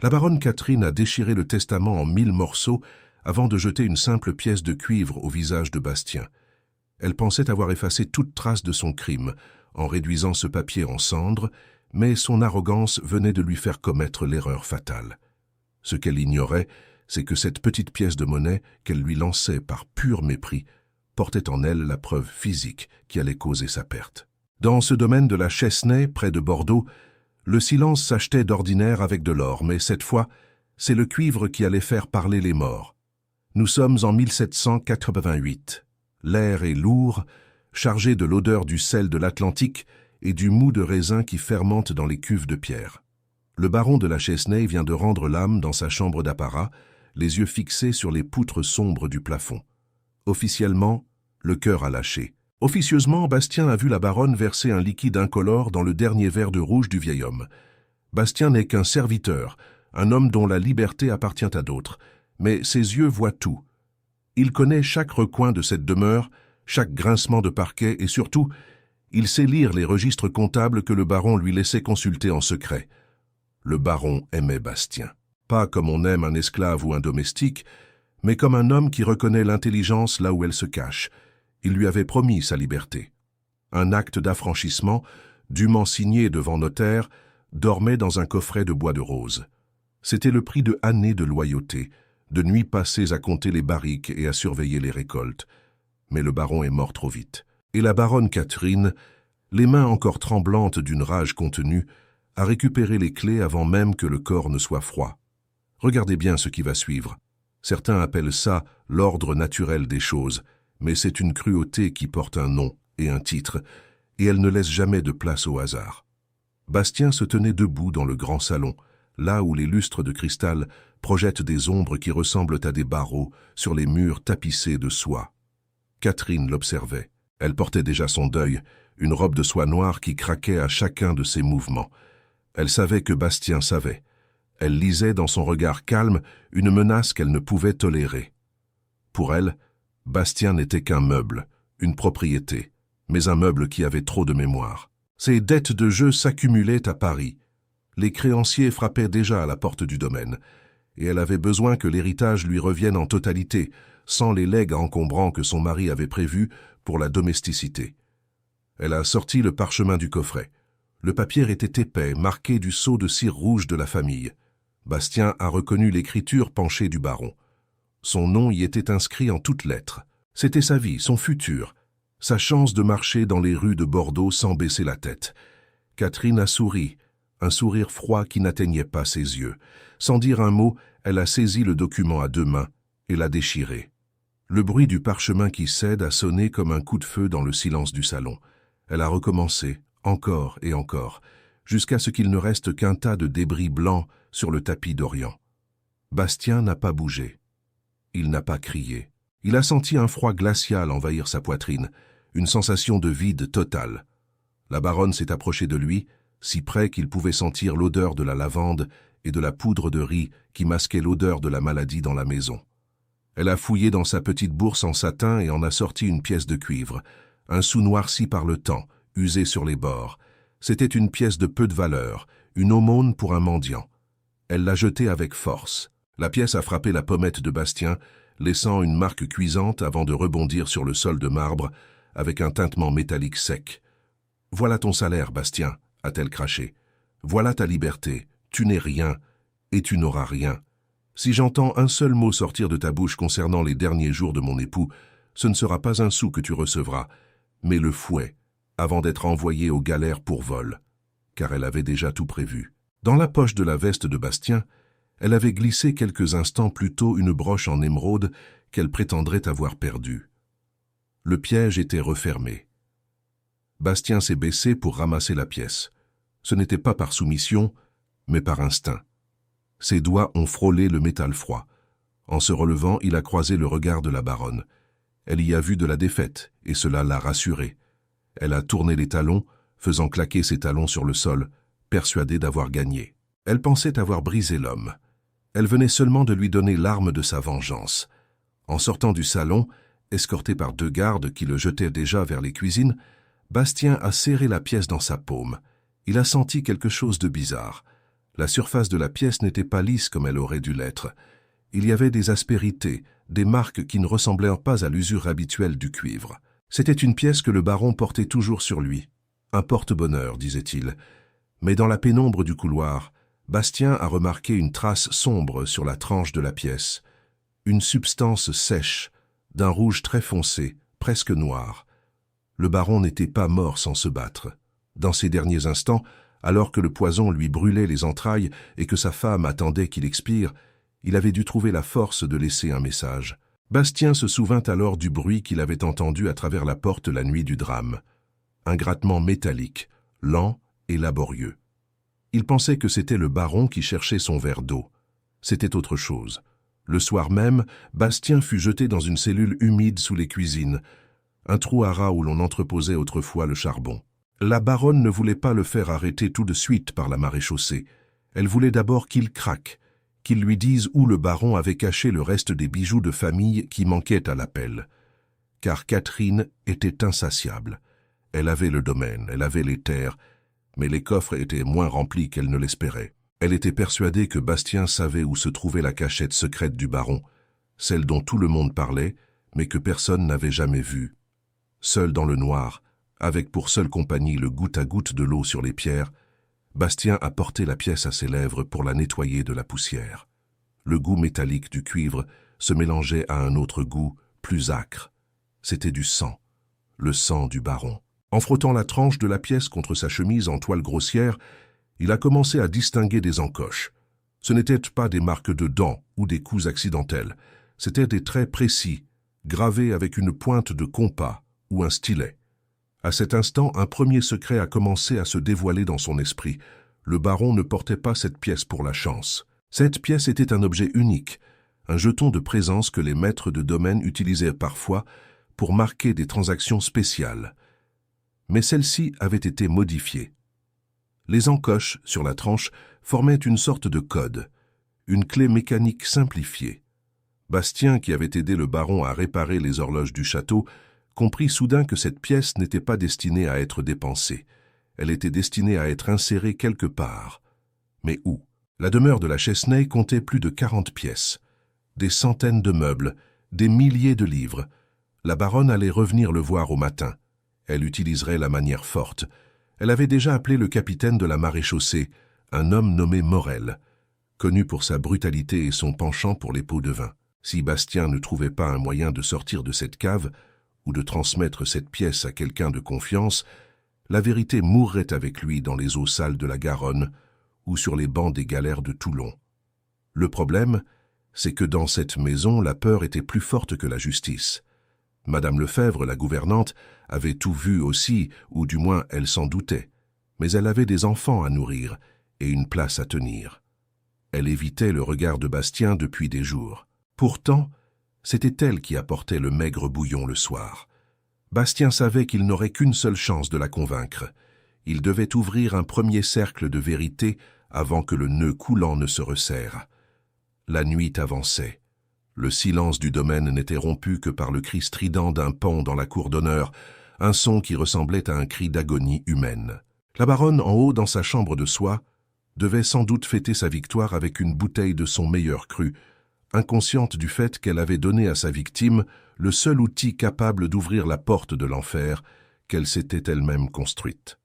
La baronne Catherine a déchiré le testament en 1000 morceaux avant de jeter une simple pièce de cuivre au visage de Bastien. Elle pensait avoir effacé toute trace de son crime en réduisant ce papier en cendres, mais son arrogance venait de lui faire commettre l'erreur fatale. Ce qu'elle ignorait, c'est que cette petite pièce de monnaie qu'elle lui lançait par pur mépris portait en elle la preuve physique qui allait causer sa perte. Dans ce domaine de la Chesnay, près de Bordeaux, le silence s'achetait d'ordinaire avec de l'or, mais cette fois, c'est le cuivre qui allait faire parler les morts. Nous sommes en 1788. L'air est lourd, chargé de l'odeur du sel de l'Atlantique et du mou de raisin qui fermente dans les cuves de pierre. Le baron de la Chesnay vient de rendre l'âme dans sa chambre d'apparat, les yeux fixés sur les poutres sombres du plafond. Officiellement, le cœur a lâché. Officieusement, Bastien a vu la baronne verser un liquide incolore dans le dernier verre de rouge du vieil homme. Bastien n'est qu'un serviteur, un homme dont la liberté appartient à d'autres, mais ses yeux voient tout. Il connaît chaque recoin de cette demeure, chaque grincement de parquet et surtout, il sait lire les registres comptables que le baron lui laissait consulter en secret. Le baron aimait Bastien. Pas comme on aime un esclave ou un domestique, mais comme un homme qui reconnaît l'intelligence là où elle se cache. Il lui avait promis sa liberté. Un acte d'affranchissement, dûment signé devant notaire, dormait dans un coffret de bois de rose. C'était le prix de années de loyauté, de nuits passées à compter les barriques et à surveiller les récoltes. Mais le baron est mort trop vite. Et la baronne Catherine, les mains encore tremblantes d'une rage contenue, a récupéré les clés avant même que le corps ne soit froid. Regardez bien ce qui va suivre. Certains appellent ça l'ordre naturel des choses, mais c'est une cruauté qui porte un nom et un titre, et elle ne laisse jamais de place au hasard. Bastien se tenait debout dans le grand salon, là où les lustres de cristal projettent des ombres qui ressemblent à des barreaux sur les murs tapissés de soie. Catherine l'observait. Elle portait déjà son deuil, une robe de soie noire qui craquait à chacun de ses mouvements. Elle savait que Bastien savait. Elle lisait dans son regard calme une menace qu'elle ne pouvait tolérer. Pour elle, Bastien n'était qu'un meuble, une propriété, mais un meuble qui avait trop de mémoire. Ses dettes de jeu s'accumulaient à Paris. Les créanciers frappaient déjà à la porte du domaine, et elle avait besoin que l'héritage lui revienne en totalité, sans les legs encombrants que son mari avait prévus pour la domesticité. Elle a sorti le parchemin du coffret. Le papier était épais, marqué du sceau de cire rouge de la famille. Bastien a reconnu l'écriture penchée du baron. Son nom y était inscrit en toutes lettres. C'était sa vie, son futur, sa chance de marcher dans les rues de Bordeaux sans baisser la tête. Catherine a souri, un sourire froid qui n'atteignait pas ses yeux. Sans dire un mot, elle a saisi le document à deux mains et l'a déchiré. Le bruit du parchemin qui cède a sonné comme un coup de feu dans le silence du salon. Elle a recommencé, encore et encore, jusqu'à ce qu'il ne reste qu'un tas de débris blancs sur le tapis d'Orient. Bastien n'a pas bougé. Il n'a pas crié. Il a senti un froid glacial envahir sa poitrine, une sensation de vide total. La baronne s'est approchée de lui, si près qu'il pouvait sentir l'odeur de la lavande et de la poudre de riz qui masquait l'odeur de la maladie dans la maison. Elle a fouillé dans sa petite bourse en satin et en a sorti une pièce de cuivre, un sou noirci par le temps, usé sur les bords. C'était une pièce de peu de valeur, une aumône pour un mendiant. Elle l'a jetée avec force. La pièce a frappé la pommette de Bastien, laissant une marque cuisante avant de rebondir sur le sol de marbre avec un tintement métallique sec. « Voilà ton salaire, Bastien », a-t-elle craché. « Voilà ta liberté. Tu n'es rien, et tu n'auras rien. Si j'entends un seul mot sortir de ta bouche concernant les derniers jours de mon époux, ce ne sera pas un sou que tu recevras, mais le fouet, avant d'être envoyée aux galères pour vol. » Car elle avait déjà tout prévu. Dans la poche de la veste de Bastien, elle avait glissé quelques instants plus tôt une broche en émeraude qu'elle prétendrait avoir perdue. Le piège était refermé. Bastien s'est baissé pour ramasser la pièce. Ce n'était pas par soumission, mais par instinct. Ses doigts ont frôlé le métal froid. En se relevant, il a croisé le regard de la baronne. Elle y a vu de la défaite, et cela l'a rassurée. Elle a tourné les talons, faisant claquer ses talons sur le sol, persuadée d'avoir gagné. Elle pensait avoir brisé l'homme. Elle venait seulement de lui donner l'arme de sa vengeance. En sortant du salon, escorté par deux gardes qui le jetaient déjà vers les cuisines, Bastien a serré la pièce dans sa paume. Il a senti quelque chose de bizarre. La surface de la pièce n'était pas lisse comme elle aurait dû l'être. Il y avait des aspérités, des marques qui ne ressemblaient pas à l'usure habituelle du cuivre. C'était une pièce que le baron portait toujours sur lui. Un porte-bonheur, disait-il. Mais dans la pénombre du couloir, Bastien a remarqué une trace sombre sur la tranche de la pièce. Une substance sèche, d'un rouge très foncé, presque noir. Le baron n'était pas mort sans se battre. Dans ces derniers instants, alors que le poison lui brûlait les entrailles et que sa femme attendait qu'il expire, il avait dû trouver la force de laisser un message. Bastien se souvint alors du bruit qu'il avait entendu à travers la porte la nuit du drame. Un grattement métallique, lent et laborieux. Il pensait que c'était le baron qui cherchait son verre d'eau. C'était autre chose. Le soir même, Bastien fut jeté dans une cellule humide sous les cuisines, un trou à rats où l'on entreposait autrefois le charbon. La baronne ne voulait pas le faire arrêter tout de suite par la maréchaussée. Elle voulait d'abord qu'il craque, qu'il lui dise où le baron avait caché le reste des bijoux de famille qui manquaient à l'appel. Car Catherine était insatiable. Elle avait le domaine, elle avait les terres, mais les coffres étaient moins remplis qu'elle ne l'espérait. Elle était persuadée que Bastien savait où se trouvait la cachette secrète du baron, celle dont tout le monde parlait, mais que personne n'avait jamais vue. Seul dans le noir, avec pour seule compagnie le goutte à goutte de l'eau sur les pierres, Bastien a porté la pièce à ses lèvres pour la nettoyer de la poussière. Le goût métallique du cuivre se mélangeait à un autre goût, plus âcre. C'était du sang, le sang du baron. En frottant la tranche de la pièce contre sa chemise en toile grossière, il a commencé à distinguer des encoches. Ce n'étaient pas des marques de dents ou des coups accidentels, c'étaient des traits précis, gravés avec une pointe de compas ou un stylet. À cet instant, un premier secret a commencé à se dévoiler dans son esprit. Le baron ne portait pas cette pièce pour la chance. Cette pièce était un objet unique, un jeton de présence que les maîtres de domaine utilisaient parfois pour marquer des transactions spéciales. Mais celle-ci avait été modifiée. Les encoches sur la tranche formaient une sorte de code, une clé mécanique simplifiée. Bastien, qui avait aidé le baron à réparer les horloges du château, comprit soudain que cette pièce n'était pas destinée à être dépensée. Elle était destinée à être insérée quelque part. Mais où? La demeure de la Chesnay comptait plus de 40 pièces, des centaines de meubles, des milliers de livres. La baronne allait revenir le voir au matin. Elle utiliserait la manière forte. Elle avait déjà appelé le capitaine de la maréchaussée, un homme nommé Morel, connu pour sa brutalité et son penchant pour les pots de vin. Si Bastien ne trouvait pas un moyen de sortir de cette cave, ou de transmettre cette pièce à quelqu'un de confiance, la vérité mourrait avec lui dans les eaux sales de la Garonne ou sur les bancs des galères de Toulon. Le problème, c'est que dans cette maison, la peur était plus forte que la justice. Madame Lefebvre, la gouvernante, avait tout vu aussi, ou du moins elle s'en doutait, mais elle avait des enfants à nourrir et une place à tenir. Elle évitait le regard de Bastien depuis des jours. Pourtant, c'était elle qui apportait le maigre bouillon le soir. Bastien savait qu'il n'aurait qu'une seule chance de la convaincre. Il devait ouvrir un premier cercle de vérité avant que le nœud coulant ne se resserre. La nuit avançait. Le silence du domaine n'était rompu que par le cri strident d'un paon dans la cour d'honneur, un son qui ressemblait à un cri d'agonie humaine. La baronne, en haut dans sa chambre de soie, devait sans doute fêter sa victoire avec une bouteille de son meilleur cru, inconsciente du fait qu'elle avait donné à sa victime le seul outil capable d'ouvrir la porte de l'enfer qu'elle s'était elle-même construite.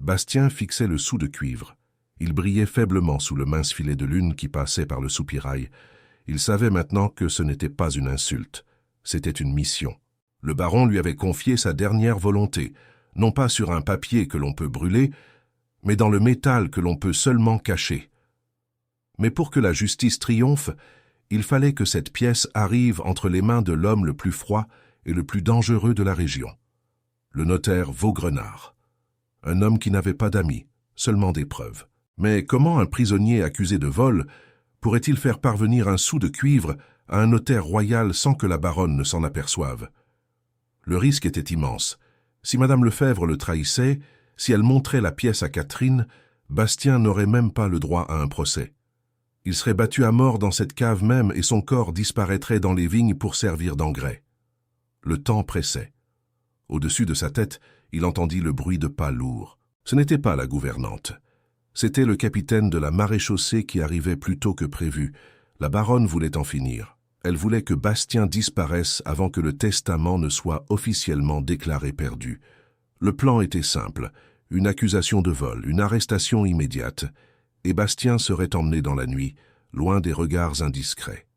Bastien fixait le sou de cuivre. Il brillait faiblement sous le mince filet de lune qui passait par le soupirail. Il savait maintenant que ce n'était pas une insulte, c'était une mission. Le baron lui avait confié sa dernière volonté, non pas sur un papier que l'on peut brûler, mais dans le métal que l'on peut seulement cacher. Mais pour que la justice triomphe, il fallait que cette pièce arrive entre les mains de l'homme le plus froid et le plus dangereux de la région, le notaire Vaugrenard. Un homme qui n'avait pas d'amis, seulement des preuves. Mais comment un prisonnier accusé de vol pourrait-il faire parvenir un sou de cuivre à un notaire royal sans que la baronne ne s'en aperçoive? Le risque était immense. Si Madame Lefebvre le trahissait, si elle montrait la pièce à Catherine, Bastien n'aurait même pas le droit à un procès. Il serait battu à mort dans cette cave même et son corps disparaîtrait dans les vignes pour servir d'engrais. Le temps pressait. Au-dessus de sa tête, il entendit le bruit de pas lourds. Ce n'était pas la gouvernante. C'était le capitaine de la maréchaussée qui arrivait plus tôt que prévu. La baronne voulait en finir. Elle voulait que Bastien disparaisse avant que le testament ne soit officiellement déclaré perdu. Le plan était simple, une accusation de vol, une arrestation immédiate, et Bastien serait emmené dans la nuit, loin des regards indiscrets.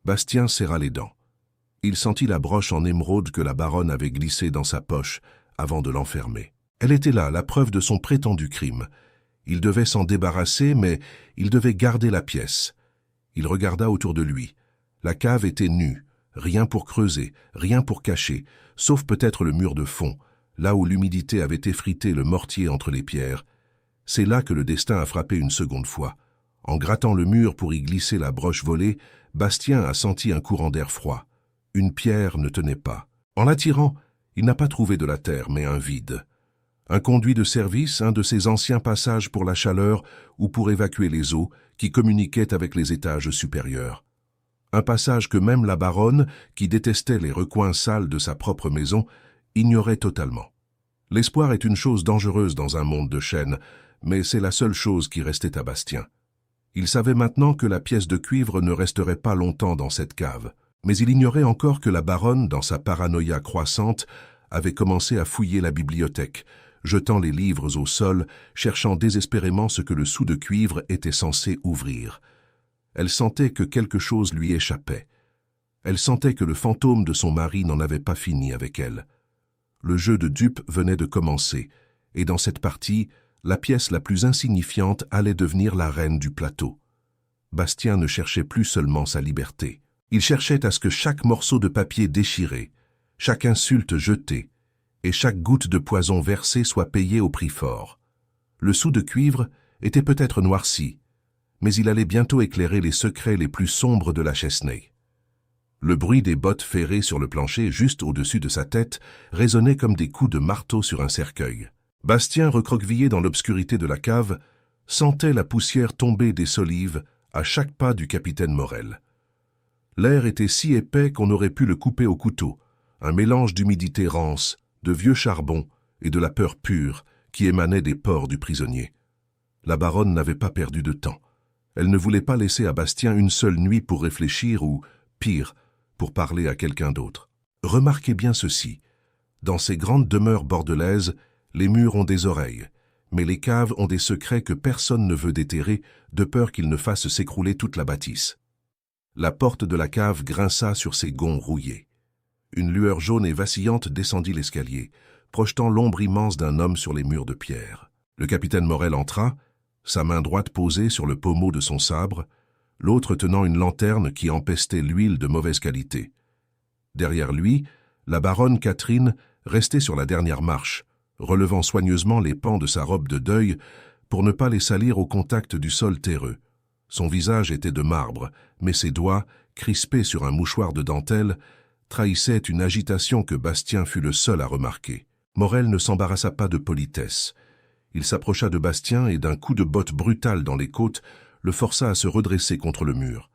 Bastien serra les dents. Il sentit la broche en émeraude que la baronne avait glissée dans sa poche avant de l'enfermer. Elle était là, la preuve de son prétendu crime. Il devait s'en débarrasser, mais il devait garder la pièce. Il regarda autour de lui. La cave était nue, rien pour creuser, rien pour cacher, sauf peut-être le mur de fond, là où l'humidité avait effrité le mortier entre les pierres. C'est là que le destin a frappé une seconde fois. En grattant le mur pour y glisser la broche volée, Bastien a senti un courant d'air froid. Une pierre ne tenait pas. En la tirant, il n'a pas trouvé de la terre, mais un vide. Un conduit de service, un de ces anciens passages pour la chaleur ou pour évacuer les eaux qui communiquaient avec les étages supérieurs. Un passage que même la baronne, qui détestait les recoins sales de sa propre maison, ignorait totalement. L'espoir est une chose dangereuse dans un monde de chaînes, mais c'est la seule chose qui restait à Bastien. Il savait maintenant que la pièce de cuivre ne resterait pas longtemps dans cette cave, mais il ignorait encore que la baronne, dans sa paranoïa croissante, avait commencé à fouiller la bibliothèque, jetant les livres au sol, cherchant désespérément ce que le sou de cuivre était censé ouvrir. Elle sentait que quelque chose lui échappait. Elle sentait que le fantôme de son mari n'en avait pas fini avec elle. Le jeu de dupe venait de commencer, et dans cette partie, la pièce la plus insignifiante allait devenir la reine du plateau. Bastien ne cherchait plus seulement sa liberté. Il cherchait à ce que chaque morceau de papier déchiré, chaque insulte jetée, et chaque goutte de poison versée soit payée au prix fort. Le sou de cuivre était peut-être noirci, mais il allait bientôt éclairer les secrets les plus sombres de la Chesney. Le bruit des bottes ferrées sur le plancher juste au-dessus de sa tête résonnait comme des coups de marteau sur un cercueil. Bastien, recroquevillé dans l'obscurité de la cave, sentait la poussière tomber des solives à chaque pas du capitaine Morel. L'air était si épais qu'on aurait pu le couper au couteau, un mélange d'humidité rance, de vieux charbon et de la peur pure qui émanait des pores du prisonnier. La baronne n'avait pas perdu de temps. Elle ne voulait pas laisser à Bastien une seule nuit pour réfléchir ou, pire, pour parler à quelqu'un d'autre. Remarquez bien ceci. Dans ces grandes demeures bordelaises, les murs ont des oreilles, mais les caves ont des secrets que personne ne veut déterrer de peur qu'ils ne fassent s'écrouler toute la bâtisse. La porte de la cave grinça sur ses gonds rouillés. Une lueur jaune et vacillante descendit l'escalier, projetant l'ombre immense d'un homme sur les murs de pierre. Le capitaine Morel entra, sa main droite posée sur le pommeau de son sabre, l'autre tenant une lanterne qui empestait l'huile de mauvaise qualité. Derrière lui, la baronne Catherine restait sur la dernière marche, relevant soigneusement les pans de sa robe de deuil pour ne pas les salir au contact du sol terreux. Son visage était de marbre, mais ses doigts, crispés sur un mouchoir de dentelle, trahissaient une agitation que Bastien fut le seul à remarquer. Morel ne s'embarrassa pas de politesse. Il s'approcha de Bastien et d'un coup de botte brutal dans les côtes, le força à se redresser contre le mur.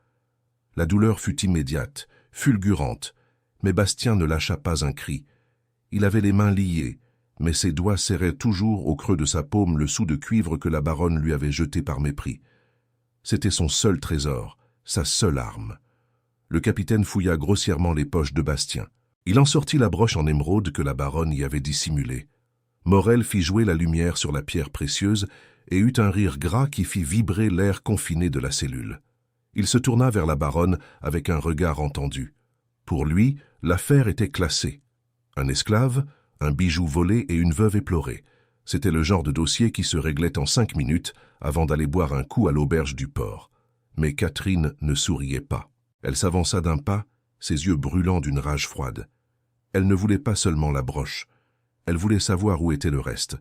La douleur fut immédiate, fulgurante, mais Bastien ne lâcha pas un cri. Il avait les mains liées, mais ses doigts serraient toujours au creux de sa paume le sou de cuivre que la baronne lui avait jeté par mépris. C'était son seul trésor, sa seule arme. Le capitaine fouilla grossièrement les poches de Bastien. Il en sortit la broche en émeraude que la baronne y avait dissimulée. Morel fit jouer la lumière sur la pierre précieuse et eut un rire gras qui fit vibrer l'air confiné de la cellule. Il se tourna vers la baronne avec un regard entendu. Pour lui, l'affaire était classée. Un esclave, un bijou volé et une veuve éplorée. C'était le genre de dossier qui se réglait en 5 minutes avant d'aller boire un coup à l'auberge du port. Mais Catherine ne souriait pas. Elle s'avança d'un pas, ses yeux brûlants d'une rage froide. Elle ne voulait pas seulement la broche. Elle voulait savoir où était le reste.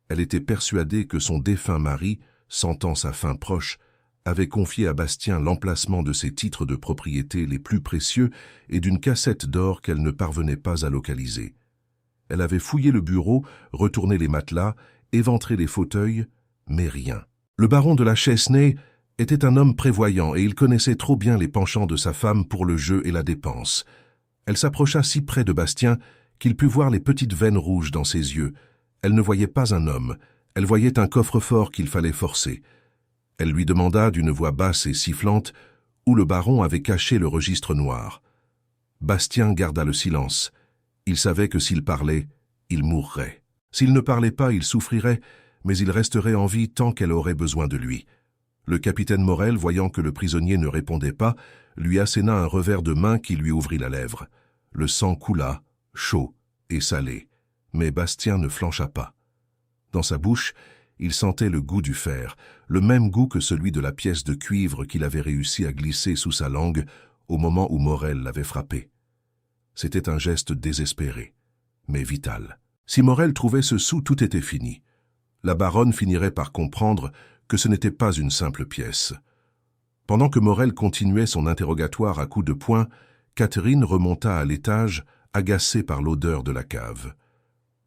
Elle était persuadée que son défunt mari, sentant sa fin proche, avait confié à Bastien l'emplacement de ses titres de propriété les plus précieux et d'une cassette d'or qu'elle ne parvenait pas à localiser. Elle avait fouillé le bureau, retourné les matelas, éventré les fauteuils, mais rien. Le baron de la Chesney était un homme prévoyant et il connaissait trop bien les penchants de sa femme pour le jeu et la dépense. Elle s'approcha si près de Bastien qu'il put voir les petites veines rouges dans ses yeux. Elle ne voyait pas un homme, Elle voyait un coffre-fort qu'il fallait forcer. Elle lui demanda d'une voix basse et sifflante où le baron avait caché le registre noir. Bastien garda le silence. Il savait que s'il parlait, il mourrait. S'il ne parlait pas, il souffrirait, mais il resterait en vie tant qu'elle aurait besoin de lui. Le capitaine Morel, voyant que le prisonnier ne répondait pas, lui asséna un revers de main qui lui ouvrit la lèvre. Le sang coula, chaud et salé, mais Bastien ne flancha pas. Dans sa bouche, il sentait le goût du fer, le même goût que celui de la pièce de cuivre qu'il avait réussi à glisser sous sa langue au moment où Morel l'avait frappé. C'était un geste désespéré, mais vital. Si Morel trouvait ce sou, tout était fini. La baronne finirait par comprendre que ce n'était pas une simple pièce. Pendant que Morel continuait son interrogatoire à coups de poing, Catherine remonta à l'étage, agacée par l'odeur de la cave.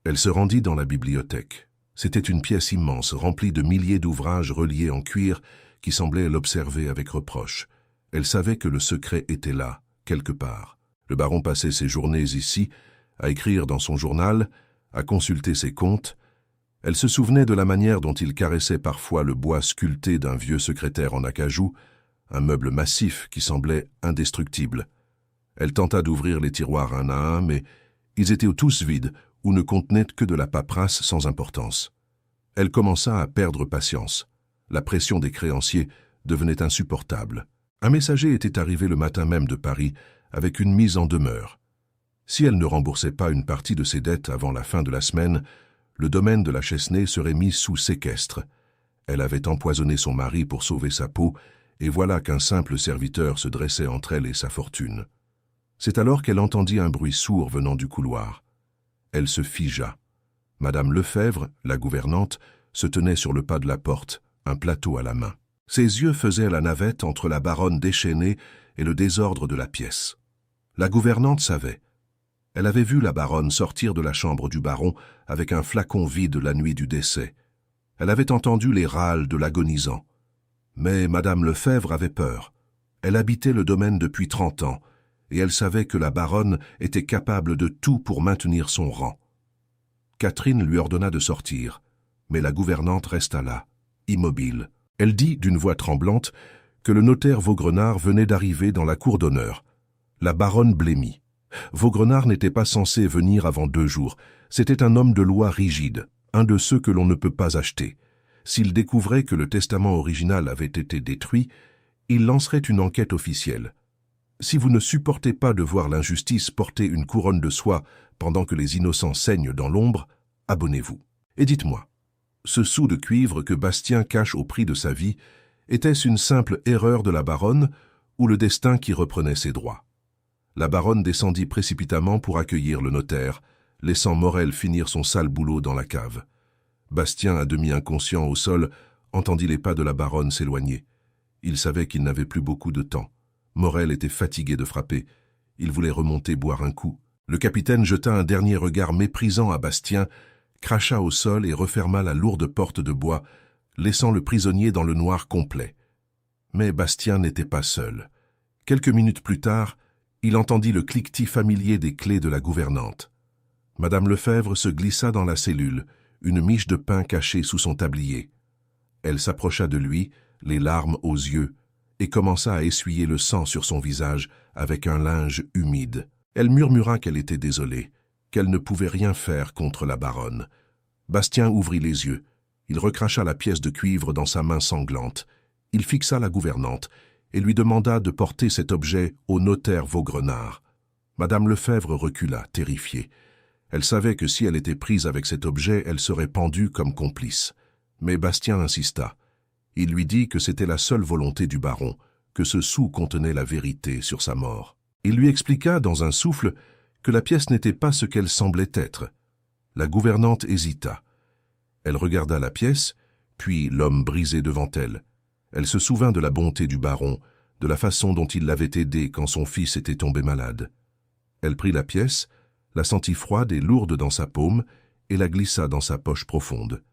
Elle se rendit dans la bibliothèque. C'était une pièce immense, remplie de milliers d'ouvrages reliés en cuir qui semblaient l'observer avec reproche. Elle savait que le secret était là, quelque part. Le baron passait ses journées ici, à écrire dans son journal, à consulter ses comptes. Elle se souvenait de la manière dont il caressait parfois le bois sculpté d'un vieux secrétaire en acajou, un meuble massif qui semblait indestructible. Elle tenta d'ouvrir les tiroirs un à un, mais ils étaient tous vides ou ne contenaient que de la paperasse sans importance. Elle commença à perdre patience. La pression des créanciers devenait insupportable. Un messager était arrivé le matin même de Paris avec une mise en demeure. Si elle ne remboursait pas une partie de ses dettes avant la fin de la semaine, le domaine de la Chesnée serait mis sous séquestre. Elle avait empoisonné son mari pour sauver sa peau, et voilà qu'un simple serviteur se dressait entre elle et sa fortune. C'est alors qu'elle entendit un bruit sourd venant du couloir. Elle se figea. Madame Lefebvre, la gouvernante, se tenait sur le pas de la porte, un plateau à la main. Ses yeux faisaient la navette entre la baronne déchaînée et le désordre de la pièce. La gouvernante savait. Elle avait vu la baronne sortir de la chambre du baron avec un flacon vide la nuit du décès. Elle avait entendu les râles de l'agonisant. Mais Madame Lefebvre avait peur. Elle habitait le domaine depuis 30 ans, et elle savait que la baronne était capable de tout pour maintenir son rang. Catherine lui ordonna de sortir, mais la gouvernante resta là, immobile. Elle dit d'une voix tremblante que le notaire Vaugrenard venait d'arriver dans la cour d'honneur. La baronne blêmit. Vaugrenard n'était pas censé venir avant 2 jours. C'était un homme de loi rigide, un de ceux que l'on ne peut pas acheter. S'il découvrait que le testament original avait été détruit, il lancerait une enquête officielle. Si vous ne supportez pas de voir l'injustice porter une couronne de soie pendant que les innocents saignent dans l'ombre, abonnez-vous. Et dites-moi, ce sou de cuivre que Bastien cache au prix de sa vie, était-ce une simple erreur de la baronne ou le destin qui reprenait ses droits? La baronne descendit précipitamment pour accueillir le notaire, laissant Morel finir son sale boulot dans la cave. Bastien, à demi inconscient au sol, entendit les pas de la baronne s'éloigner. Il savait qu'il n'avait plus beaucoup de temps. Morel était fatigué de frapper. Il voulait remonter boire un coup. Le capitaine jeta un dernier regard méprisant à Bastien, cracha au sol et referma la lourde porte de bois, laissant le prisonnier dans le noir complet. Mais Bastien n'était pas seul. Quelques minutes plus tard, il entendit le cliquetis familier des clés de la gouvernante. Madame Lefebvre se glissa dans la cellule, une miche de pain cachée sous son tablier. Elle s'approcha de lui, les larmes aux yeux, et commença à essuyer le sang sur son visage avec un linge humide. Elle murmura qu'elle était désolée, qu'elle ne pouvait rien faire contre la baronne. Bastien ouvrit les yeux. Il recracha la pièce de cuivre dans sa main sanglante. Il fixa la gouvernante et lui demanda de porter cet objet au notaire Vaugrenard. Madame Lefebvre recula, terrifiée. Elle savait que si elle était prise avec cet objet, elle serait pendue comme complice. Mais Bastien insista. Il lui dit que c'était la seule volonté du baron, que ce sou contenait la vérité sur sa mort. Il lui expliqua dans un souffle que la pièce n'était pas ce qu'elle semblait être. La gouvernante hésita. Elle regarda la pièce, puis l'homme brisé devant elle. Elle se souvint de la bonté du baron, de la façon dont il l'avait aidé quand son fils était tombé malade. Elle prit la pièce, la sentit froide et lourde dans sa paume, et la glissa dans sa poche profonde.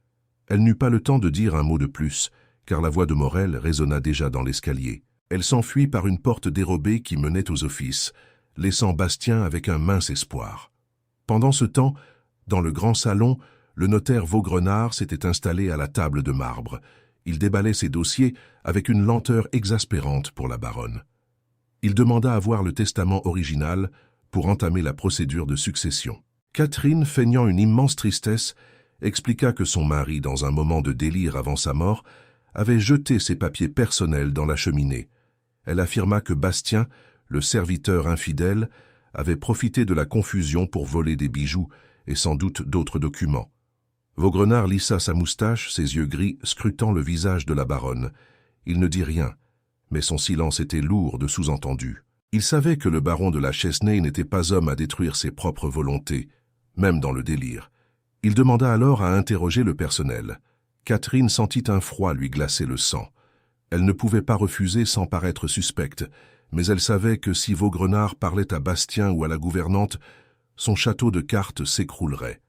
Elle n'eut pas le temps de dire un mot de plus, car la voix de Morel résonna déjà dans l'escalier. Elle s'enfuit par une porte dérobée qui menait aux offices, laissant Bastien avec un mince espoir. Pendant ce temps, dans le grand salon, Le notaire Vaugrenard s'était installé à la table de marbre. Il déballait ses dossiers avec une lenteur exaspérante pour la baronne. Il demanda à voir le testament original pour entamer la procédure de succession. Catherine, feignant une immense tristesse, expliqua que son mari, dans un moment de délire avant sa mort, avait jeté ses papiers personnels dans la cheminée. Elle affirma que Bastien, le serviteur infidèle, avait profité de la confusion pour voler des bijoux et sans doute d'autres documents. Vaugrenard lissa sa moustache, ses yeux gris scrutant le visage de la baronne. Il ne dit rien, mais son silence était lourd de sous-entendus. Il savait que le baron de la Chesnaye n'était pas homme à détruire ses propres volontés, même dans le délire. Il demanda alors à interroger le personnel. Catherine sentit un froid lui glacer le sang. Elle ne pouvait pas refuser sans paraître suspecte, mais elle savait que si Vaugrenard parlait à Bastien ou à la gouvernante, son château de cartes s'écroulerait.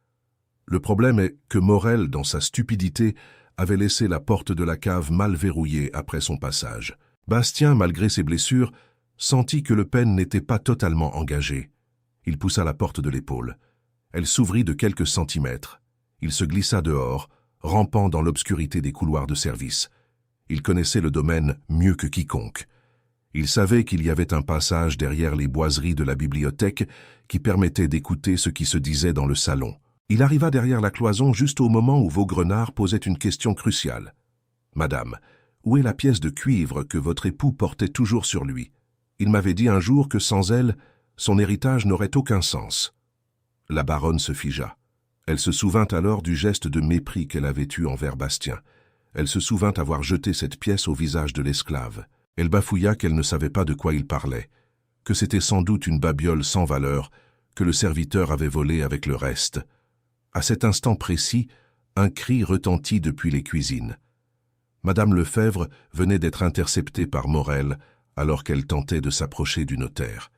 Le problème est que Morel, dans sa stupidité, avait laissé la porte de la cave mal verrouillée après son passage. Bastien, malgré ses blessures, sentit que le peigne n'était pas totalement engagé. Il poussa la porte de l'épaule. Elle s'ouvrit de quelques centimètres. Il se glissa dehors, rampant dans l'obscurité des couloirs de service. Il connaissait le domaine mieux que quiconque. Il savait qu'il y avait un passage derrière les boiseries de la bibliothèque qui permettait d'écouter ce qui se disait dans le salon. Il arriva derrière la cloison juste au moment où Vaugrenard posait une question cruciale. « Madame, où est la pièce de cuivre que votre époux portait toujours sur lui? Il m'avait dit un jour que sans elle, son héritage n'aurait aucun sens. » La baronne se figea. Elle se souvint alors du geste de mépris qu'elle avait eu envers Bastien. Elle se souvint avoir jeté cette pièce au visage de l'esclave. Elle bafouilla qu'elle ne savait pas de quoi il parlait, que c'était sans doute une babiole sans valeur que le serviteur avait volée avec le reste. À cet instant précis, un cri retentit depuis les cuisines. Madame Lefebvre venait d'être interceptée par Morel alors qu'elle tentait de s'approcher du notaire.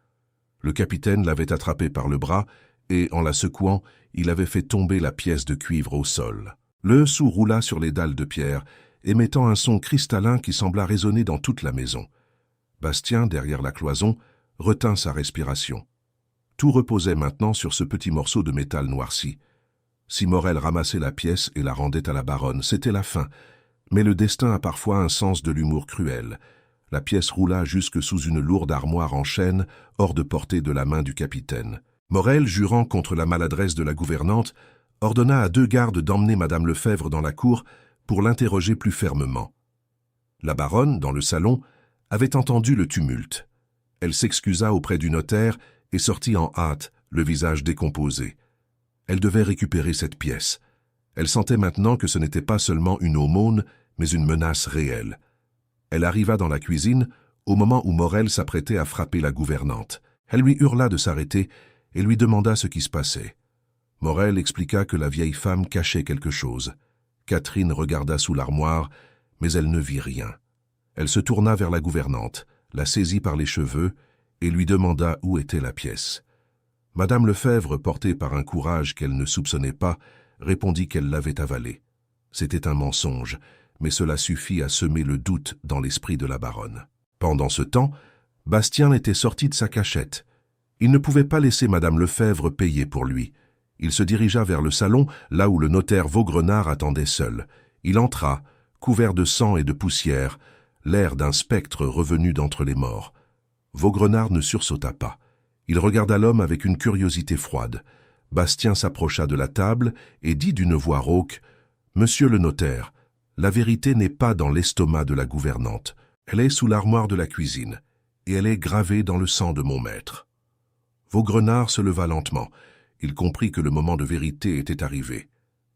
Le capitaine l'avait attrapée par le bras et, en la secouant, il avait fait tomber la pièce de cuivre au sol. Le sou roula sur les dalles de pierre, émettant un son cristallin qui sembla résonner dans toute la maison. Bastien, derrière la cloison, retint sa respiration. Tout reposait maintenant sur ce petit morceau de métal noirci. Si Morel ramassait la pièce et la rendait à la baronne, c'était la fin. Mais le destin a parfois un sens de l'humour cruel. La pièce roula jusque sous une lourde armoire en chêne, hors de portée de la main du capitaine. Morel, jurant contre la maladresse de la gouvernante, ordonna à 2 gardes d'emmener Madame Lefebvre dans la cour pour l'interroger plus fermement. La baronne, dans le salon, avait entendu le tumulte. Elle s'excusa auprès du notaire et sortit en hâte, le visage décomposé. Elle devait récupérer cette pièce. Elle sentait maintenant que ce n'était pas seulement une aumône, mais une menace réelle. Elle arriva dans la cuisine au moment où Morel s'apprêtait à frapper la gouvernante. Elle lui hurla de s'arrêter et lui demanda ce qui se passait. Morel expliqua que la vieille femme cachait quelque chose. Catherine regarda sous l'armoire, mais elle ne vit rien. Elle se tourna vers la gouvernante, la saisit par les cheveux et lui demanda où était la pièce. Madame Lefebvre, portée par un courage qu'elle ne soupçonnait pas, répondit qu'elle l'avait avalée. C'était un mensonge, mais cela suffit à semer le doute dans l'esprit de la baronne. Pendant ce temps, Bastien était sorti de sa cachette. Il ne pouvait pas laisser Madame Lefebvre payer pour lui. Il se dirigea vers le salon, là où le notaire Vaugrenard attendait seul. Il entra, couvert de sang et de poussière, l'air d'un spectre revenu d'entre les morts. Vaugrenard ne sursauta pas. Il regarda l'homme avec une curiosité froide. Bastien s'approcha de la table et dit d'une voix rauque « Monsieur le notaire, la vérité n'est pas dans l'estomac de la gouvernante. Elle est sous l'armoire de la cuisine, et elle est gravée dans le sang de mon maître. » Vaugrenard se leva lentement. Il comprit que le moment de vérité était arrivé.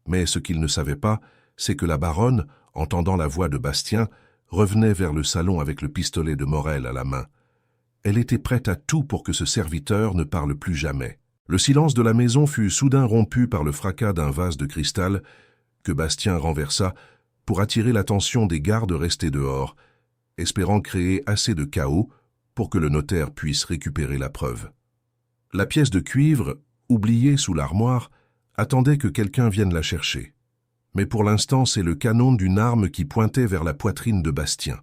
Mais ce qu'il ne savait pas, c'est que la baronne, entendant la voix de Bastien, revenait vers le salon avec le pistolet de Morel à la main. Elle était prête à tout pour que ce serviteur ne parle plus jamais. Le silence de la maison fut soudain rompu par le fracas d'un vase de cristal que Bastien renversa pour attirer l'attention des gardes restés dehors, espérant créer assez de chaos pour que le notaire puisse récupérer la preuve. La pièce de cuivre, oubliée sous l'armoire, attendait que quelqu'un vienne la chercher. Mais pour l'instant, c'est le canon d'une arme qui pointait vers la poitrine de Bastien.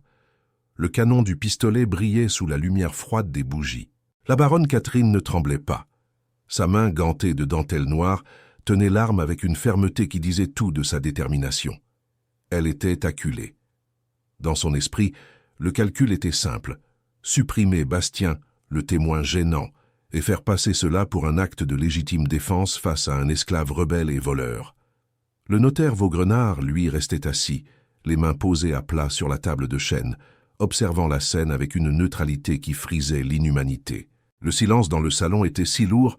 Le canon du pistolet brillait sous la lumière froide des bougies. La baronne Catherine ne tremblait pas. Sa main gantée de dentelle noire tenait l'arme avec une fermeté qui disait tout de sa détermination. Elle était acculée. Dans son esprit, le calcul était simple. Supprimer Bastien, le témoin gênant, et faire passer cela pour un acte de légitime défense face à un esclave rebelle et voleur. Le notaire Vaugrenard, lui, restait assis, les mains posées à plat sur la table de chêne, observant la scène avec une neutralité qui frisait l'inhumanité. Le silence dans le salon était si lourd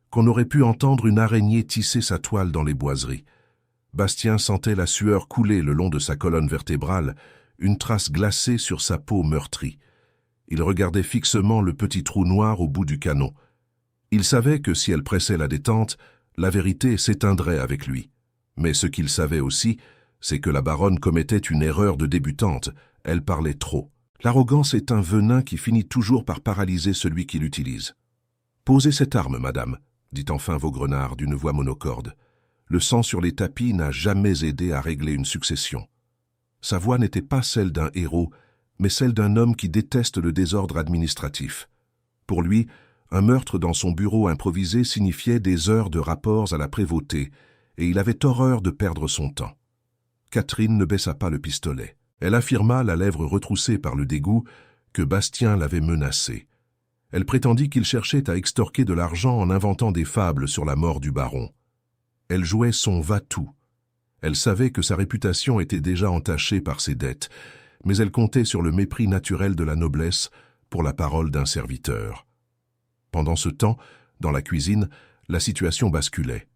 qu'on aurait pu entendre une araignée tisser sa toile dans les boiseries. Bastien sentait la sueur couler le long de sa colonne vertébrale, une trace glacée sur sa peau meurtrie. Il regardait fixement le petit trou noir au bout du canon. Il savait que si elle pressait la détente, la vérité s'éteindrait avec lui. Mais ce qu'il savait aussi, c'est que la baronne commettait une erreur de débutante. Elle parlait trop. L'arrogance est un venin qui finit toujours par paralyser celui qui l'utilise. « Posez cette arme, madame », dit enfin Vaugrenard d'une voix monocorde. Le sang sur les tapis n'a jamais aidé à régler une succession. Sa voix n'était pas celle d'un héros, mais celle d'un homme qui déteste le désordre administratif. Pour lui, un meurtre dans son bureau improvisé signifiait des heures de rapports à la prévôté, et il avait horreur de perdre son temps. Catherine ne baissa pas le pistolet. Elle affirma, la lèvre retroussée par le dégoût, que Bastien l'avait menacée. Elle prétendit qu'il cherchait à extorquer de l'argent en inventant des fables sur la mort du baron. Elle jouait son va-tout. Elle savait que sa réputation était déjà entachée par ses dettes, mais elle comptait sur le mépris naturel de la noblesse pour la parole d'un serviteur. Pendant ce temps, dans la cuisine, la situation basculait.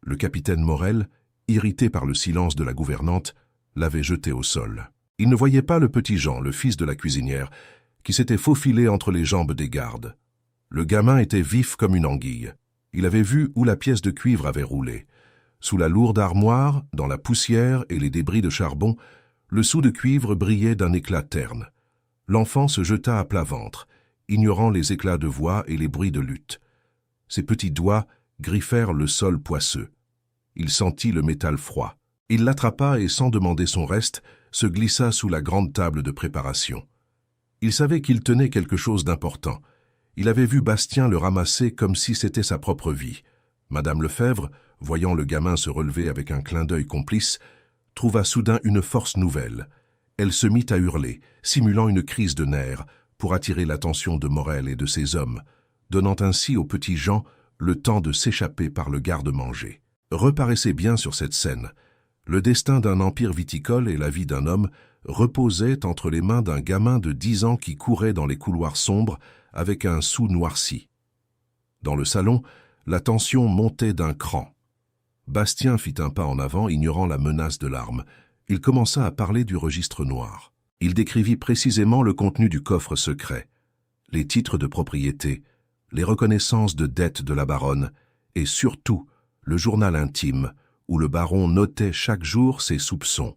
Le capitaine Morel, irrité par le silence de la gouvernante, l'avait jeté au sol. Il ne voyait pas le petit Jean, le fils de la cuisinière, qui s'était faufilé entre les jambes des gardes. Le gamin était vif comme une anguille. Il avait vu où la pièce de cuivre avait roulé. Sous la lourde armoire, dans la poussière et les débris de charbon, le sou de cuivre brillait d'un éclat terne. L'enfant se jeta à plat ventre, ignorant les éclats de voix et les bruits de lutte. Ses petits doigts griffèrent le sol poisseux. Il sentit le métal froid. Il l'attrapa et, sans demander son reste, se glissa sous la grande table de préparation. Il savait qu'il tenait quelque chose d'important. Il avait vu Bastien le ramasser comme si c'était sa propre vie. Madame Lefebvre, voyant le gamin se relever avec un clin d'œil complice, trouva soudain une force nouvelle. Elle se mit à hurler, simulant une crise de nerfs, pour attirer l'attention de Morel et de ses hommes, donnant ainsi au petit Jean le temps de s'échapper par le garde-manger. Reparaissez bien sur cette scène. Le destin d'un empire viticole et la vie d'un homme reposaient entre les mains d'un gamin de 10 ans qui courait dans les couloirs sombres avec un sou noirci. Dans le salon, la tension montait d'un cran. Bastien fit un pas en avant, ignorant la menace de l'arme. Il commença à parler du registre noir. Il décrivit précisément le contenu du coffre secret, les titres de propriété, les reconnaissances de dettes de la baronne et surtout le journal intime où le baron notait chaque jour ses soupçons.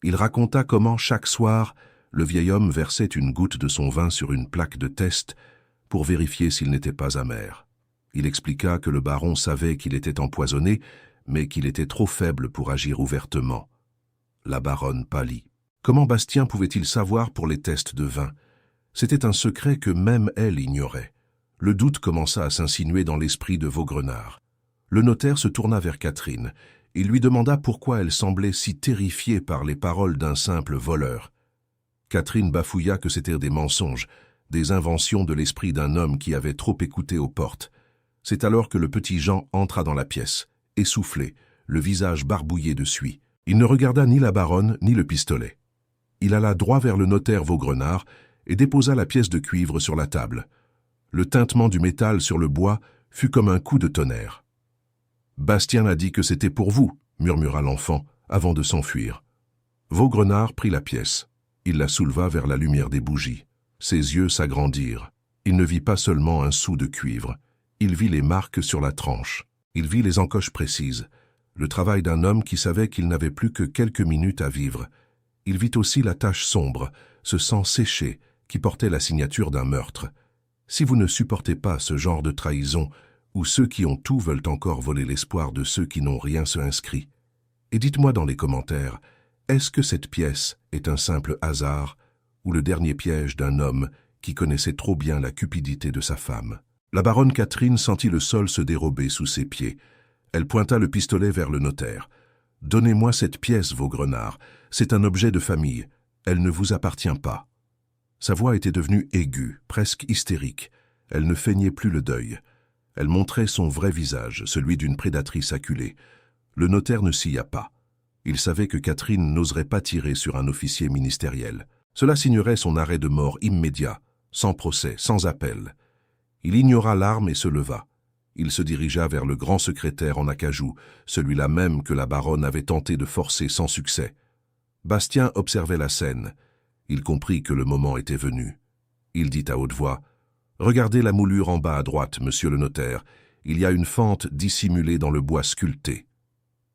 Il raconta comment chaque soir le vieil homme versait une goutte de son vin sur une plaque de test pour vérifier s'il n'était pas amer. Il expliqua que le baron savait qu'il était empoisonné, mais qu'il était trop faible pour agir ouvertement. La baronne pâlit. Comment Bastien pouvait-il savoir pour les tests de vin? C'était un secret que même elle ignorait. Le doute commença à s'insinuer dans l'esprit de Vaugrenard. Le notaire se tourna vers Catherine. Il lui demanda pourquoi elle semblait si terrifiée par les paroles d'un simple voleur. Catherine bafouilla que c'étaient des mensonges, des inventions de l'esprit d'un homme qui avait trop écouté aux portes. C'est alors que le petit Jean entra dans la pièce, essoufflé, le visage barbouillé de suie. Il ne regarda ni la baronne ni le pistolet. Il alla droit vers le notaire Vaugrenard et déposa la pièce de cuivre sur la table. Le tintement du métal sur le bois fut comme un coup de tonnerre. « Bastien a dit que c'était pour vous », murmura l'enfant, avant de s'enfuir. Vaugrenard prit la pièce. Il la souleva vers la lumière des bougies. Ses yeux s'agrandirent. Il ne vit pas seulement un sou de cuivre. Il vit les marques sur la tranche. Il vit les encoches précises. Le travail d'un homme qui savait qu'il n'avait plus que quelques minutes à vivre. Il vit aussi la tache sombre, ce sang séché, qui portait la signature d'un meurtre. Si vous ne supportez pas ce genre de trahison, où ceux qui ont tout veulent encore voler l'espoir de ceux qui n'ont rien se inscrit, et dites-moi dans les commentaires, est-ce que cette pièce est un simple hasard ou le dernier piège d'un homme qui connaissait trop bien la cupidité de sa femme? La baronne Catherine sentit le sol se dérober sous ses pieds. Elle pointa le pistolet vers le notaire. « Donnez-moi cette pièce, Vaugrenard. C'est un objet de famille. Elle ne vous appartient pas. » Sa voix était devenue aiguë, presque hystérique. Elle ne feignait plus le deuil. Elle montrait son vrai visage, celui d'une prédatrice acculée. Le notaire ne sia pas. Il savait que Catherine n'oserait pas tirer sur un officier ministériel. Cela signerait son arrêt de mort immédiat, sans procès, sans appel. Il ignora l'arme et se leva. Il se dirigea vers le grand secrétaire en acajou, celui-là même que la baronne avait tenté de forcer sans succès. Bastien observait la scène. Il comprit que le moment était venu. Il dit à haute voix « Regardez la moulure en bas à droite, monsieur le notaire. Il y a une fente dissimulée dans le bois sculpté. »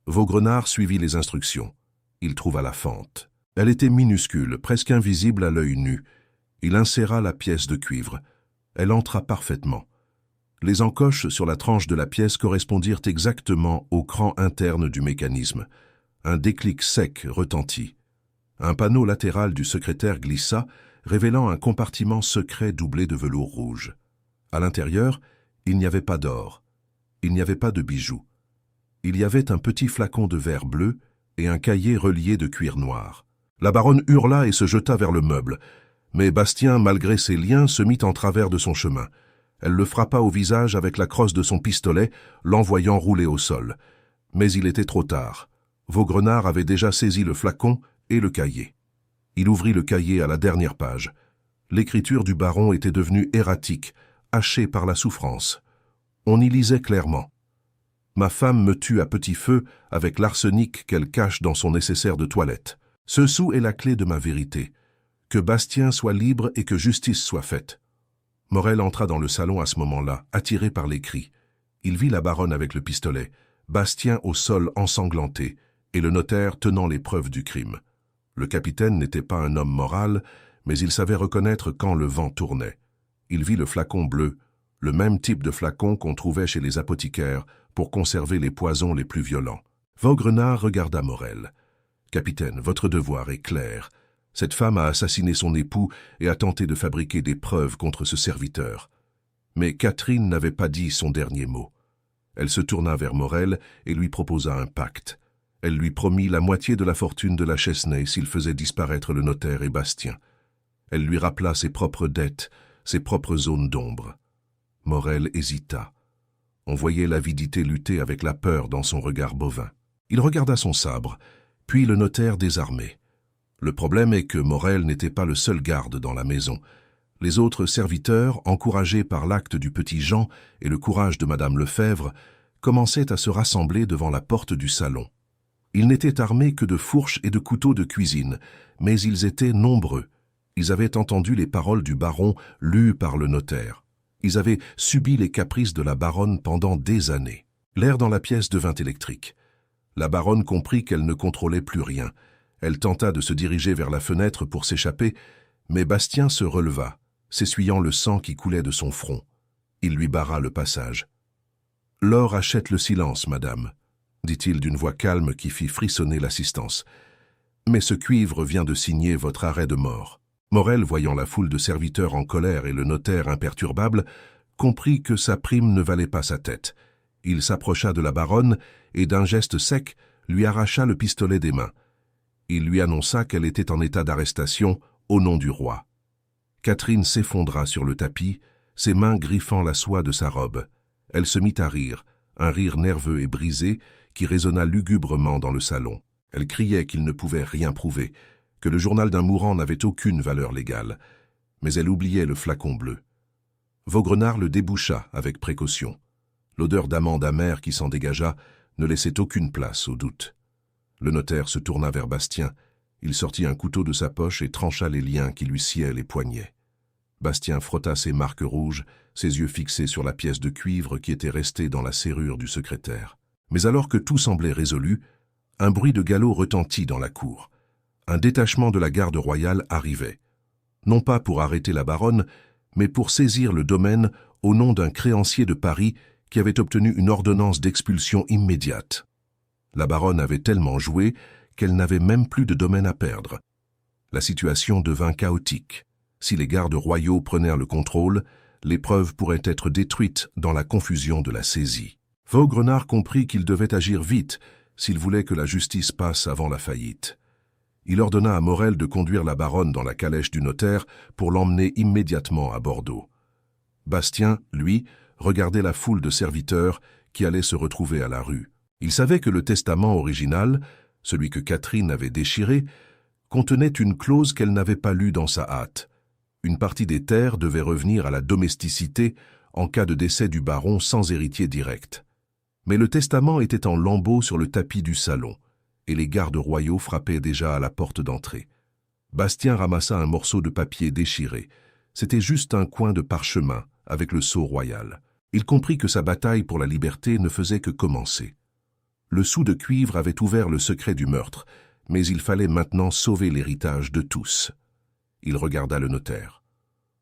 Vaugrenard suivit les instructions. Il trouva la fente. Elle était minuscule, presque invisible à l'œil nu. Il inséra la pièce de cuivre. Elle entra parfaitement. Les encoches sur la tranche de la pièce correspondirent exactement au cran interne du mécanisme. Un déclic sec retentit. Un panneau latéral du secrétaire glissa, révélant un compartiment secret doublé de velours rouge. À l'intérieur, il n'y avait pas d'or. Il n'y avait pas de bijoux. Il y avait un petit flacon de verre bleu et un cahier relié de cuir noir. La baronne hurla et se jeta vers le meuble. Mais Bastien, malgré ses liens, se mit en travers de son chemin. Elle le frappa au visage avec la crosse de son pistolet, l'envoyant rouler au sol. Mais il était trop tard. Vaugrenard avait déjà saisi le flacon et le cahier. Il ouvrit le cahier à la dernière page. L'écriture du baron était devenue erratique, hachée par la souffrance. On y lisait clairement. « Ma femme me tue à petit feu avec l'arsenic qu'elle cache dans son nécessaire de toilette. Ce sou est la clé de ma vérité. Que Bastien soit libre et que justice soit faite. » Morel entra dans le salon à ce moment-là, attiré par les cris. Il vit la baronne avec le pistolet, Bastien au sol ensanglanté, et le notaire tenant les preuves du crime. Le capitaine n'était pas un homme moral, mais il savait reconnaître quand le vent tournait. Il vit le flacon bleu, le même type de flacon qu'on trouvait chez les apothicaires pour conserver les poisons les plus violents. Vaugrenard regarda Morel. « Capitaine, votre devoir est clair. Cette femme a assassiné son époux et a tenté de fabriquer des preuves contre ce serviteur. » Mais Catherine n'avait pas dit son dernier mot. Elle se tourna vers Morel et lui proposa un pacte. Elle lui promit la moitié de la fortune de la Chesnay s'il faisait disparaître le notaire et Bastien. Elle lui rappela ses propres dettes, ses propres zones d'ombre. Morel hésita. On voyait l'avidité lutter avec la peur dans son regard bovin. Il regarda son sabre, puis le notaire désarmé. Le problème est que Morel n'était pas le seul garde dans la maison. Les autres serviteurs, encouragés par l'acte du petit Jean et le courage de Madame Lefebvre, commençaient à se rassembler devant la porte du salon. Ils n'étaient armés que de fourches et de couteaux de cuisine, mais ils étaient nombreux. Ils avaient entendu les paroles du baron lues par le notaire. Ils avaient subi les caprices de la baronne pendant des années. L'air dans la pièce devint électrique. La baronne comprit qu'elle ne contrôlait plus rien. Elle tenta de se diriger vers la fenêtre pour s'échapper, mais Bastien se releva, s'essuyant le sang qui coulait de son front. Il lui barra le passage. « L'or achète le silence, madame, » dit-il d'une voix calme qui fit frissonner l'assistance. « Mais ce cuivre vient de signer votre arrêt de mort. » Morel, voyant la foule de serviteurs en colère et le notaire imperturbable, comprit que sa prime ne valait pas sa tête. Il s'approcha de la baronne et, d'un geste sec, lui arracha le pistolet des mains. Il lui annonça qu'elle était en état d'arrestation au nom du roi. Catherine s'effondra sur le tapis, ses mains griffant la soie de sa robe. Elle se mit à rire, un rire nerveux et brisé qui résonna lugubrement dans le salon. Elle criait qu'il ne pouvait rien prouver, que le journal d'un mourant n'avait aucune valeur légale, mais elle oubliait le flacon bleu. Vaugrenard le déboucha avec précaution. L'odeur d'amande amère qui s'en dégagea ne laissait aucune place au doute. Le notaire se tourna vers Bastien. Il sortit un couteau de sa poche et trancha les liens qui lui sciaient les poignets. Bastien frotta ses marques rouges, ses yeux fixés sur la pièce de cuivre qui était restée dans la serrure du secrétaire. Mais alors que tout semblait résolu, un bruit de galop retentit dans la cour. Un détachement de la garde royale arrivait. Non pas pour arrêter la baronne, mais pour saisir le domaine au nom d'un créancier de Paris qui avait obtenu une ordonnance d'expulsion immédiate. La baronne avait tellement joué qu'elle n'avait même plus de domaine à perdre. La situation devint chaotique. Si les gardes royaux prenaient le contrôle, les preuves pourraient être détruites dans la confusion de la saisie. Vaugrenard comprit qu'il devait agir vite s'il voulait que la justice passe avant la faillite. Il ordonna à Morel de conduire la baronne dans la calèche du notaire pour l'emmener immédiatement à Bordeaux. Bastien, lui, regardait la foule de serviteurs qui allaient se retrouver à la rue. Il savait que le testament original, celui que Catherine avait déchiré, contenait une clause qu'elle n'avait pas lue dans sa hâte. Une partie des terres devait revenir à la domesticité en cas de décès du baron sans héritier direct. Mais le testament était en lambeaux sur le tapis du salon, et les gardes royaux frappaient déjà à la porte d'entrée. Bastien ramassa un morceau de papier déchiré. C'était juste un coin de parchemin avec le sceau royal. Il comprit que sa bataille pour la liberté ne faisait que commencer. Le sou de cuivre avait ouvert le secret du meurtre, mais il fallait maintenant sauver l'héritage de tous. Il regarda le notaire.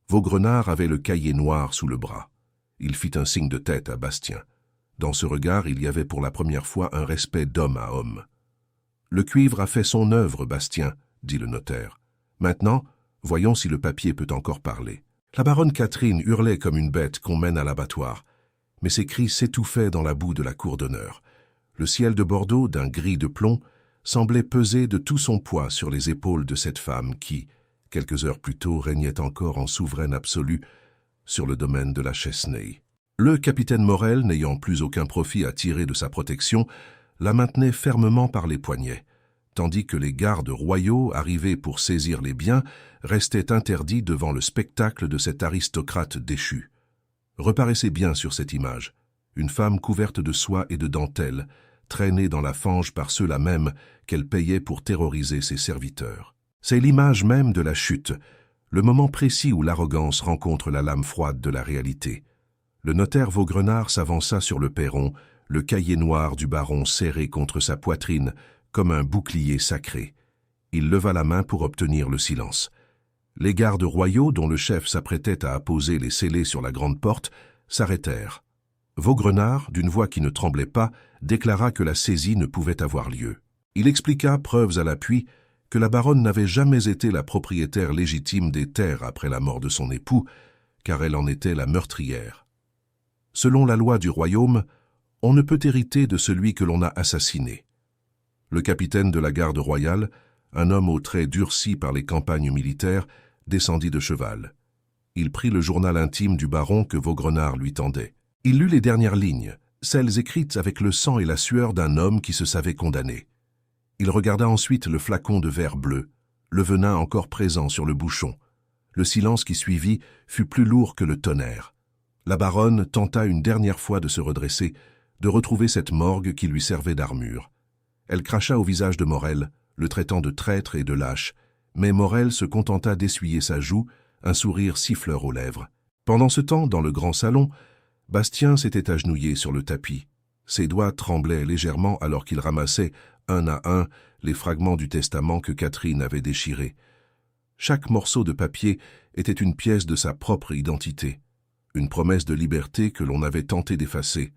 Vaugrenard avait le cahier noir sous le bras. Il fit un signe de tête à Bastien. Dans ce regard, il y avait pour la première fois un respect d'homme à homme. « Le cuivre a fait son œuvre, Bastien, » dit le notaire. « Maintenant, voyons si le papier peut encore parler. » La baronne Catherine hurlait comme une bête qu'on mène à l'abattoir, mais ses cris s'étouffaient dans la boue de la cour d'honneur. Le ciel de Bordeaux, d'un gris de plomb, semblait peser de tout son poids sur les épaules de cette femme qui, quelques heures plus tôt, régnait encore en souveraine absolue sur le domaine de la Chesnaye. Le capitaine Morel, n'ayant plus aucun profit à tirer de sa protection, la maintenait fermement par les poignets, tandis que les gardes royaux, arrivés pour saisir les biens, restaient interdits devant le spectacle de cet aristocrate déchu. Reparaissez bien sur cette image, une femme couverte de soie et de dentelle, traînée dans la fange par ceux-là même qu'elle payait pour terroriser ses serviteurs. C'est l'image même de la chute, le moment précis où l'arrogance rencontre la lame froide de la réalité. Le notaire Vaugrenard s'avança sur le perron, le cahier noir du baron serré contre sa poitrine, comme un bouclier sacré. Il leva la main pour obtenir le silence. Les gardes royaux, dont le chef s'apprêtait à apposer les scellés sur la grande porte, s'arrêtèrent. Vaugrenard, d'une voix qui ne tremblait pas, déclara que la saisie ne pouvait avoir lieu. Il expliqua, preuves à l'appui, que la baronne n'avait jamais été la propriétaire légitime des terres après la mort de son époux, car elle en était la meurtrière. Selon la loi du royaume, on ne peut hériter de celui que l'on a assassiné. Le capitaine de la garde royale, un homme aux traits durcis par les campagnes militaires, descendit de cheval. Il prit le journal intime du baron que Vaugrenard lui tendait. Il lut les dernières lignes, celles écrites avec le sang et la sueur d'un homme qui se savait condamné. Il regarda ensuite le flacon de verre bleu, le venin encore présent sur le bouchon. Le silence qui suivit fut plus lourd que le tonnerre. La baronne tenta une dernière fois de se redresser, de retrouver cette morgue qui lui servait d'armure. Elle cracha au visage de Morel, le traitant de traître et de lâche, mais Morel se contenta d'essuyer sa joue, un sourire siffleur aux lèvres. Pendant ce temps, dans le grand salon, Bastien s'était agenouillé sur le tapis. Ses doigts tremblaient légèrement alors qu'il ramassait, un à un, les fragments du testament que Catherine avait déchirés. Chaque morceau de papier était une pièce de sa propre identité, une promesse de liberté que l'on avait tenté d'effacer.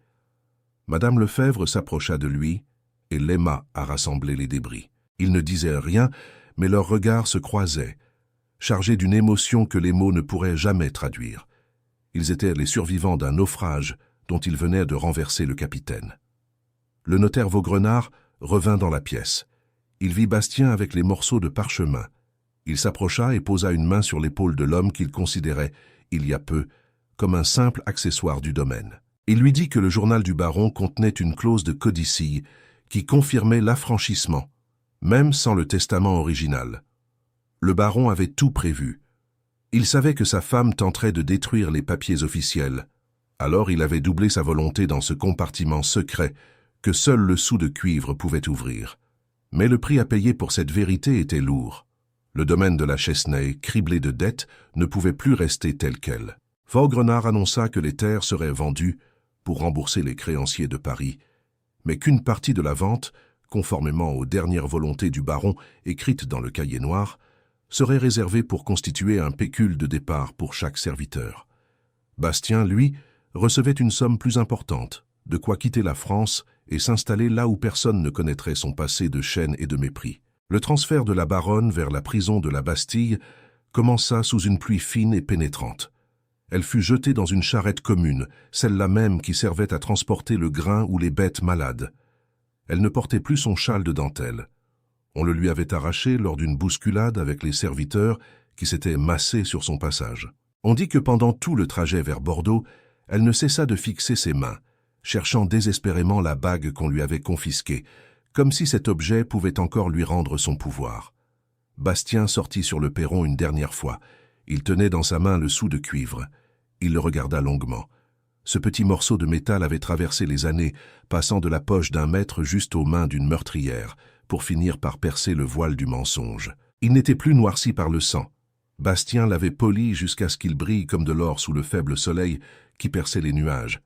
Madame Lefebvre s'approcha de lui et l'aima à rassembler les débris. Ils ne disaient rien, mais leurs regards se croisaient, chargés d'une émotion que les mots ne pourraient jamais traduire. Ils étaient les survivants d'un naufrage dont il venait de renverser le capitaine. Le notaire Vaugrenard revint dans la pièce. Il vit Bastien avec les morceaux de parchemin. Il s'approcha et posa une main sur l'épaule de l'homme qu'il considérait, il y a peu, comme un simple accessoire du domaine. Il lui dit que le journal du baron contenait une clause de codicille qui confirmait l'affranchissement, même sans le testament original. Le baron avait tout prévu. Il savait que sa femme tenterait de détruire les papiers officiels. Alors il avait doublé sa volonté dans ce compartiment secret que seul le sou de cuivre pouvait ouvrir. Mais le prix à payer pour cette vérité était lourd. Le domaine de la Chesnaye, criblé de dettes, ne pouvait plus rester tel quel. Vaugrenard annonça que les terres seraient vendues pour rembourser les créanciers de Paris, mais qu'une partie de la vente, conformément aux dernières volontés du baron écrites dans le cahier noir, serait réservée pour constituer un pécule de départ pour chaque serviteur. Bastien, lui, recevait une somme plus importante, de quoi quitter la France et s'installer là où personne ne connaîtrait son passé de chaîne et de mépris. Le transfert de la baronne vers la prison de la Bastille commença sous une pluie fine et pénétrante. Elle fut jetée dans une charrette commune, celle-là même qui servait à transporter le grain ou les bêtes malades. Elle ne portait plus son châle de dentelle. On le lui avait arraché lors d'une bousculade avec les serviteurs qui s'étaient massés sur son passage. On dit que pendant tout le trajet vers Bordeaux, elle ne cessa de fixer ses mains, cherchant désespérément la bague qu'on lui avait confisquée, comme si cet objet pouvait encore lui rendre son pouvoir. Bastien sortit sur le perron une dernière fois. Il tenait dans sa main le sou de cuivre. Il le regarda longuement. Ce petit morceau de métal avait traversé les années, passant de la poche d'un maître juste aux mains d'une meurtrière, pour finir par percer le voile du mensonge. Il n'était plus noirci par le sang. Bastien l'avait poli jusqu'à ce qu'il brille comme de l'or sous le faible soleil qui perçait les nuages.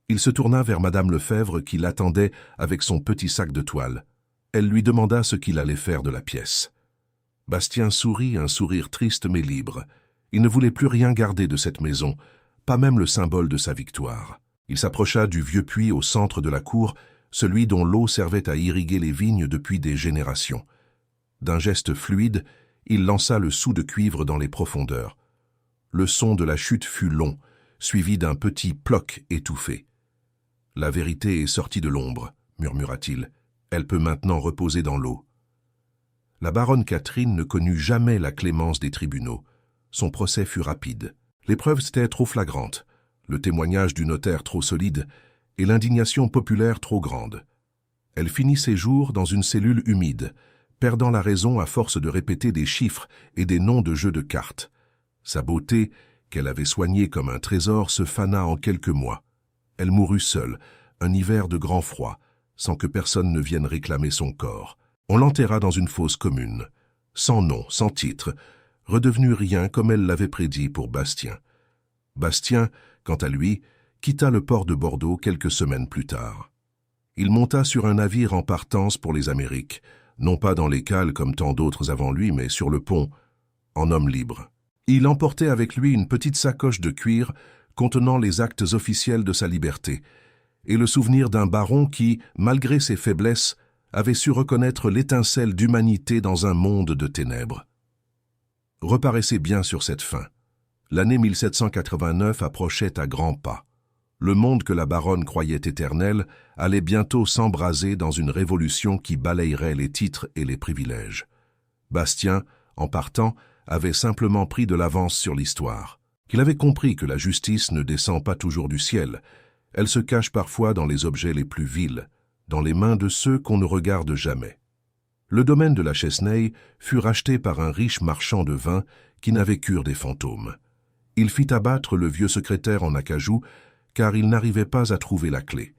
Il se tourna vers Madame Lefebvre qui l'attendait avec son petit sac de toile. Elle lui demanda ce qu'il allait faire de la pièce. Bastien sourit, un sourire triste mais libre. Il ne voulait plus rien garder de cette maison, pas même le symbole de sa victoire. Il s'approcha du vieux puits au centre de la cour, celui dont l'eau servait à irriguer les vignes depuis des générations. D'un geste fluide, il lança le sou de cuivre dans les profondeurs. Le son de la chute fut long, suivi d'un petit ploc étouffé. « La vérité est sortie de l'ombre, » murmura-t-il. « Elle peut maintenant reposer dans l'eau. » La baronne Catherine ne connut jamais la clémence des tribunaux. Son procès fut rapide. Les preuves étaient trop flagrantes, le témoignage du notaire trop solide et l'indignation populaire trop grande. Elle finit ses jours dans une cellule humide, perdant la raison à force de répéter des chiffres et des noms de jeux de cartes. Sa beauté, qu'elle avait soignée comme un trésor, se fana en quelques mois. Elle mourut seule, un hiver de grand froid, sans que personne ne vienne réclamer son corps. On l'enterra dans une fosse commune, sans nom, sans titre, redevenu rien comme elle l'avait prédit pour Bastien. Bastien, quant à lui, quitta le port de Bordeaux quelques semaines plus tard. Il monta sur un navire en partance pour les Amériques, non pas dans les cales comme tant d'autres avant lui, mais sur le pont, en homme libre. Il emportait avec lui une petite sacoche de cuir contenant les actes officiels de sa liberté, et le souvenir d'un baron qui, malgré ses faiblesses, avait su reconnaître l'étincelle d'humanité dans un monde de ténèbres. Reparaissez bien sur cette fin. L'année 1789 approchait à grands pas. Le monde que la baronne croyait éternel allait bientôt s'embraser dans une révolution qui balayerait les titres et les privilèges. Bastien, en partant, avait simplement pris de l'avance sur l'histoire. Il avait compris que la justice ne descend pas toujours du ciel. Elle se cache parfois dans les objets les plus vils, dans les mains de ceux qu'on ne regarde jamais. Le domaine de la Chesnaye fut racheté par un riche marchand de vin qui n'avait cure des fantômes. Il fit abattre le vieux secrétaire en acajou, car il n'arrivait pas à trouver la clé.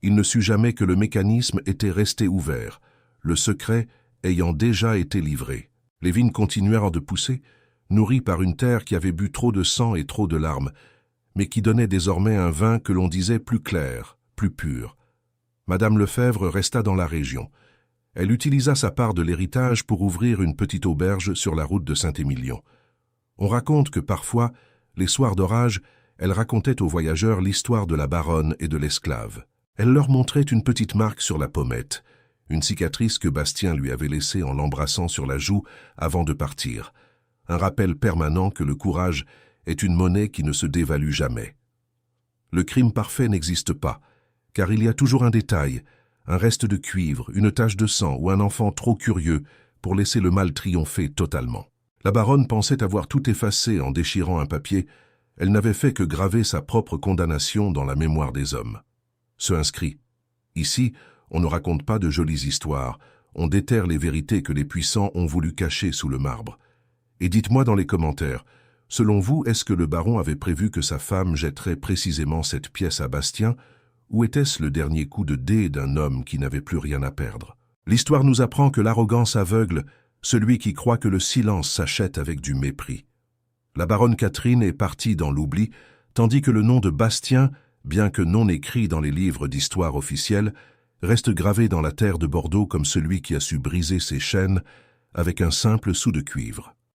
Il ne sut jamais que le mécanisme était resté ouvert, le secret ayant déjà été livré. Les vignes continuèrent de pousser, nourries par une terre qui avait bu trop de sang et trop de larmes, mais qui donnait désormais un vin que l'on disait plus clair, plus pur. Madame Lefebvre resta dans la région. Elle utilisa sa part de l'héritage pour ouvrir une petite auberge sur la route de Saint-Émilion. On raconte que parfois, les soirs d'orage, elle racontait aux voyageurs l'histoire de la baronne et de l'esclave. Elle leur montrait une petite marque sur la pommette, une cicatrice que Bastien lui avait laissée en l'embrassant sur la joue avant de partir, un rappel permanent que le courage est une monnaie qui ne se dévalue jamais. Le crime parfait n'existe pas, car il y a toujours un détail, un reste de cuivre, une tache de sang ou un enfant trop curieux pour laisser le mal triompher totalement. La baronne pensait avoir tout effacé en déchirant un papier. Elle n'avait fait que graver sa propre condamnation dans la mémoire des hommes. Ce inscrit. Ici, on ne raconte pas de jolies histoires, on déterre les vérités que les puissants ont voulu cacher sous le marbre. Et dites-moi dans les commentaires, selon vous, est-ce que le baron avait prévu que sa femme jetterait précisément cette pièce à Bastien, ou était-ce le dernier coup de dé d'un homme qui n'avait plus rien à perdre? L'histoire nous apprend que l'arrogance aveugle celui qui croit que le silence s'achète avec du mépris. La baronne Catherine est partie dans l'oubli, tandis que le nom de Bastien, bien que non écrit dans les livres d'histoire officiels, reste gravé dans la terre de Bordeaux comme celui qui a su briser ses chaînes avec un simple sou de cuivre.